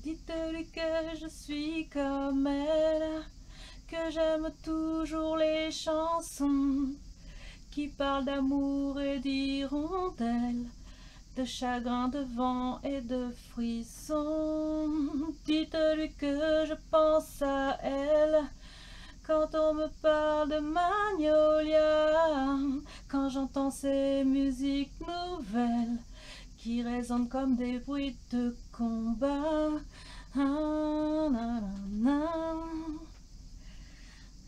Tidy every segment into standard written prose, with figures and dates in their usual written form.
Dites-lui que je suis comme elle, que j'aime toujours les chansons qui parlent d'amour et d'hirondelles, de chagrin, de vent et de frissons. Dites-lui que je pense à elle quand on me parle de Magnolia, quand j'entends ces musiques nouvelles qui résonnent comme des bruits de combat. Ah, na, na,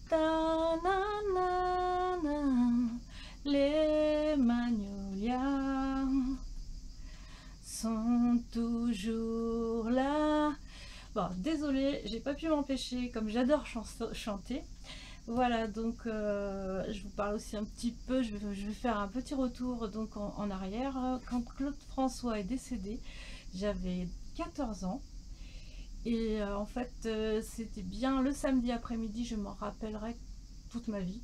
na, na, na, na, les magnolias sont toujours là. Bon, désolée, j'ai pas pu m'empêcher, comme j'adore chanter. Voilà, donc je vous parle aussi un petit peu, je vais faire un petit retour donc en arrière. Quand Claude François est décédé, j'avais 14 ans. Et en fait, c'était bien le samedi après-midi, je m'en rappellerai toute ma vie.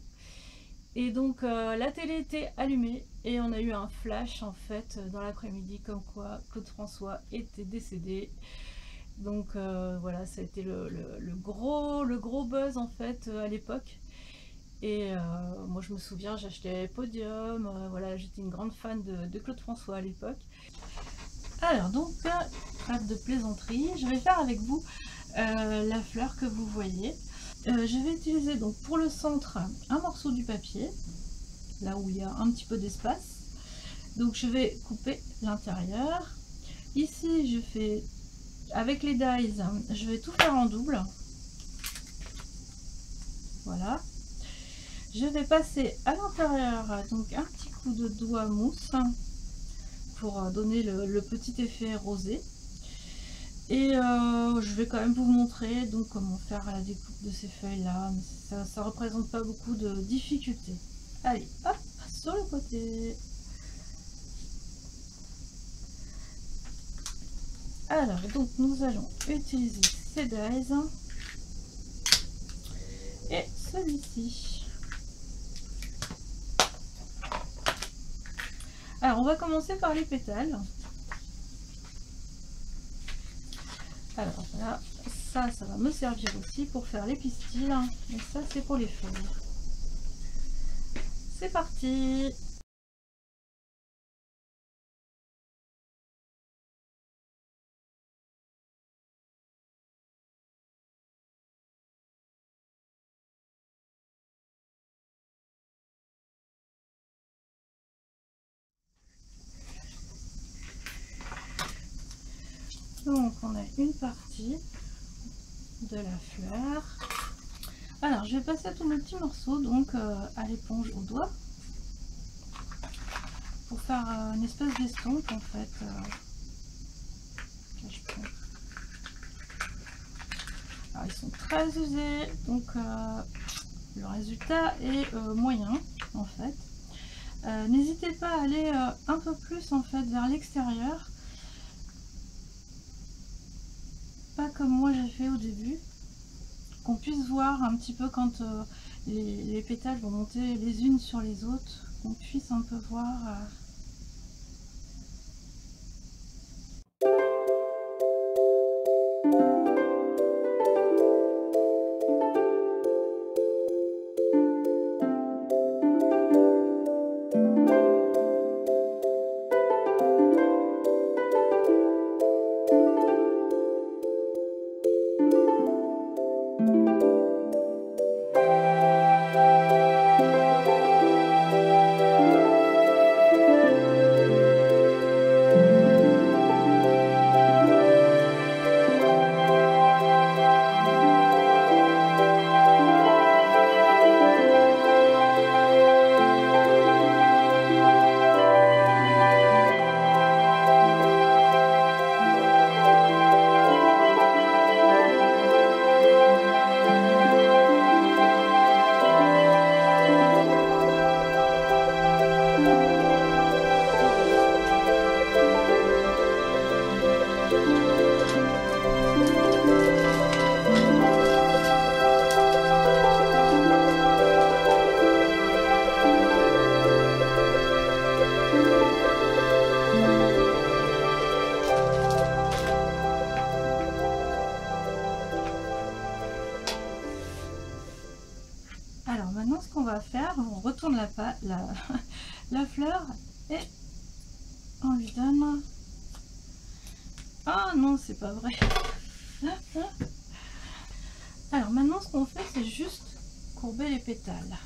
Et donc la télé était allumée et on a eu un flash en fait dans l'après-midi comme quoi Claude François était décédé. Donc voilà, ça a été le gros buzz en fait à l'époque. Et moi je me souviens, j'achetais Podium, voilà, j'étais une grande fan de Claude François à l'époque. Alors donc, trêve de plaisanterie, je vais faire avec vous la fleur que vous voyez. Je vais utiliser donc pour le centre un morceau du papier, là où il y a un petit peu d'espace. Donc je vais couper l'intérieur. Ici je fais, avec les dies, je vais tout faire en double. Voilà. Je vais passer à l'intérieur donc un petit coup de doigt mousse pour donner le petit effet rosé. Et je vais quand même vous montrer donc comment faire la découpe de ces feuilles là, mais ça représente pas beaucoup de difficultés. Allez, hop, sur le côté. Alors donc nous allons utiliser ces dies et celui-ci. Alors on va commencer par les pétales. Alors là, ça va me servir aussi pour faire les pistils, et ça c'est pour les feuilles. C'est parti! Donc on a une partie de la fleur. Alors je vais passer tous mes petits morceaux donc à l'éponge au doigt pour faire une espèce d'estompe en fait. Alors ils sont très usés donc le résultat est moyen en fait. N'hésitez pas à aller un peu plus en fait vers l'extérieur, pas comme moi j'ai fait au début, qu'on puisse voir un petit peu quand les pétales vont monter les unes sur les autres, qu'on puisse un peu voir la fleur et on lui donne... Ah non, c'est pas vrai. Alors maintenant, ce qu'on fait, c'est juste courber les pétales.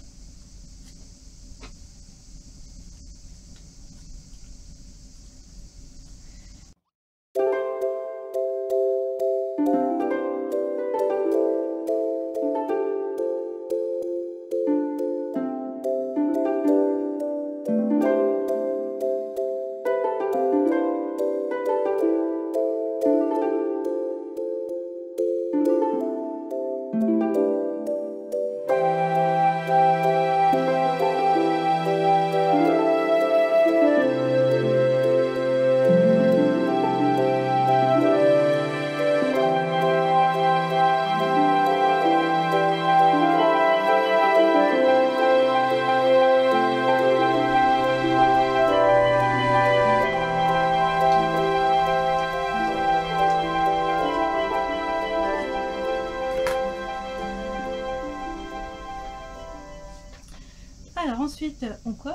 Alors ensuite, on coupe.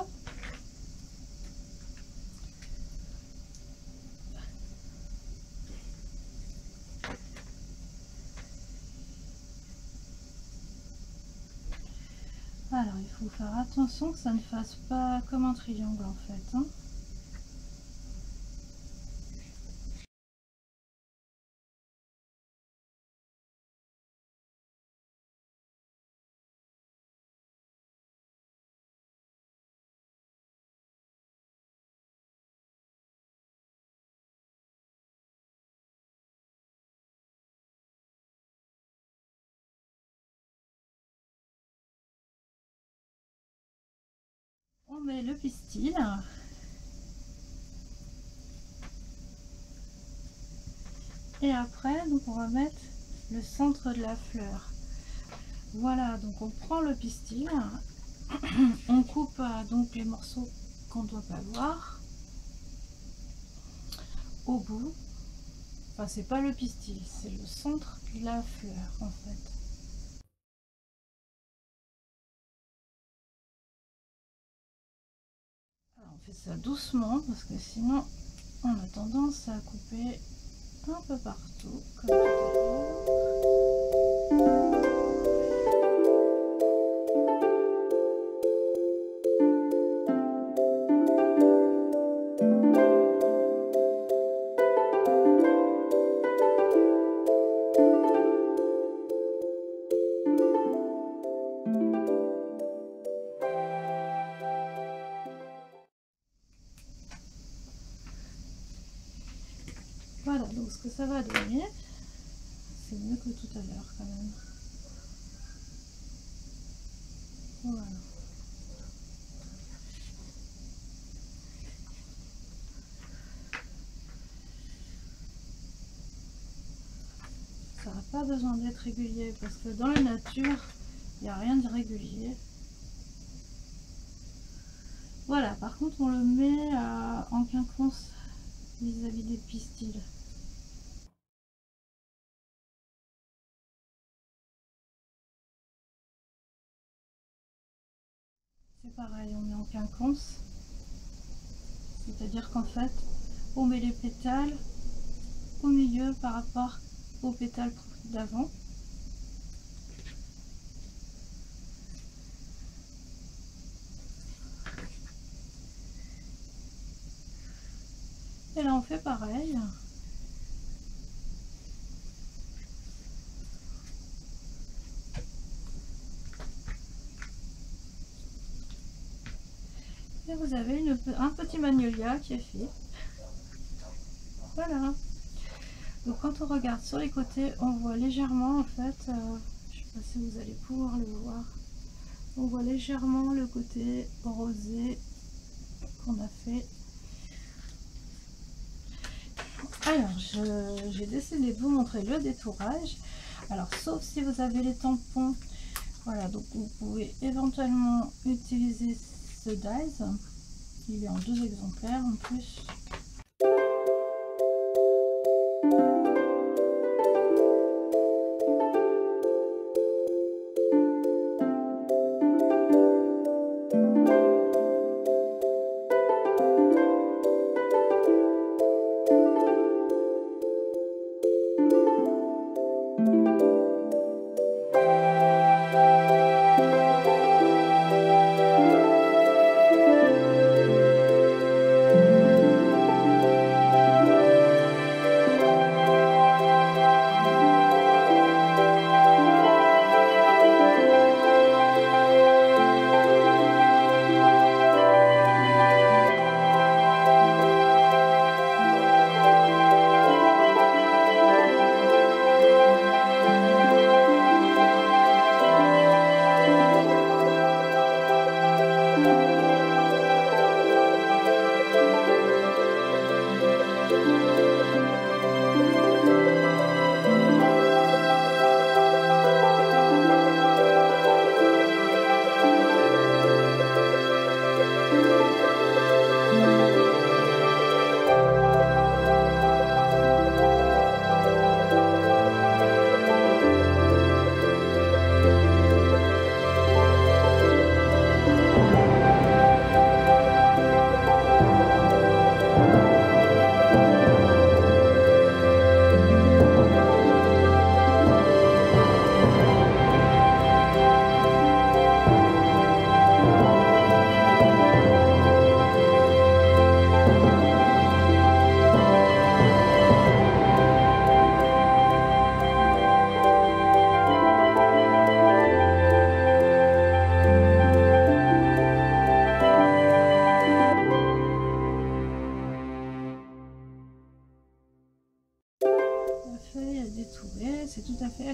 Alors il faut faire attention que ça ne fasse pas comme un triangle en fait, hein. On met le pistil. Et après, donc on va mettre le centre de la fleur. Voilà, donc on prend le pistil, on coupe donc les morceaux qu'on ne doit pas voir au bout. Enfin, c'est pas le pistil, c'est le centre de la fleur en fait. Alors, on fait ça doucement parce que sinon on a tendance à couper un peu partout comme tout à l'heure. Voilà, donc ce que ça va donner, c'est mieux que tout à l'heure quand même. Voilà. Ça n'a pas besoin d'être régulier parce que dans la nature, il n'y a rien d'irrégulier. Voilà, par contre on le met en quinconce vis-à-vis des pistils. C'est pareil, on met en quinconce. C'est-à-dire qu'en fait, on met les pétales au milieu par rapport aux pétales d'avant. Et là on fait pareil. Et vous avez un petit magnolia qui est fait. Voilà. Donc quand on regarde sur les côtés, on voit légèrement en fait, je ne sais pas si vous allez pouvoir le voir, on voit légèrement le côté rosé qu'on a fait. Alors j'ai décidé de vous montrer le détourage. Alors sauf si vous avez les tampons, voilà, donc vous pouvez éventuellement utiliser ce dies. Il est en 2 exemplaires en plus.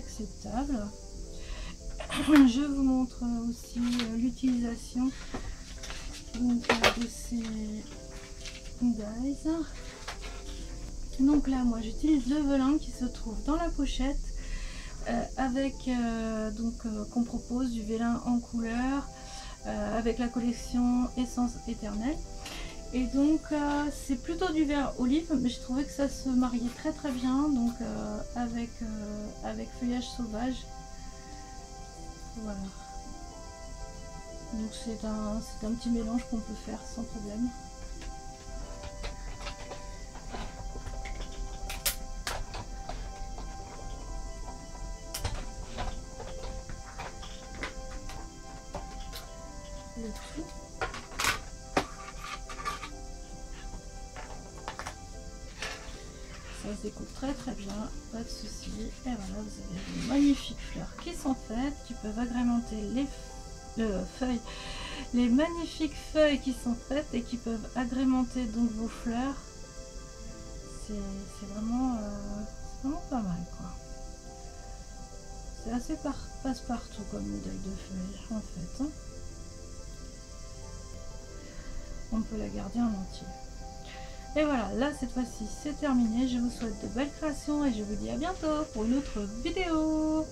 acceptable. Je vous montre aussi l'utilisation de ces dies. Donc là moi j'utilise le velin qui se trouve dans la pochette avec qu'on propose du velin en couleur avec la collection Essence Éternelle. Et donc c'est plutôt du vert olive, mais je trouvais que ça se mariait très très bien donc avec feuillage sauvage. Voilà. Donc c'est un petit mélange qu'on peut faire sans problème. Le tout. Ça se découpe très très bien, pas de souci. Et voilà, vous avez de magnifiques fleurs qui sont faites, qui peuvent agrémenter les magnifiques feuilles qui sont faites et qui peuvent agrémenter donc vos fleurs. C'est vraiment pas mal quoi. C'est assez passe-partout comme modèle de feuille en fait. Hein. On peut la garder en entier. Et voilà, là cette fois-ci c'est terminé. Je vous souhaite de belles créations et je vous dis à bientôt pour une autre vidéo.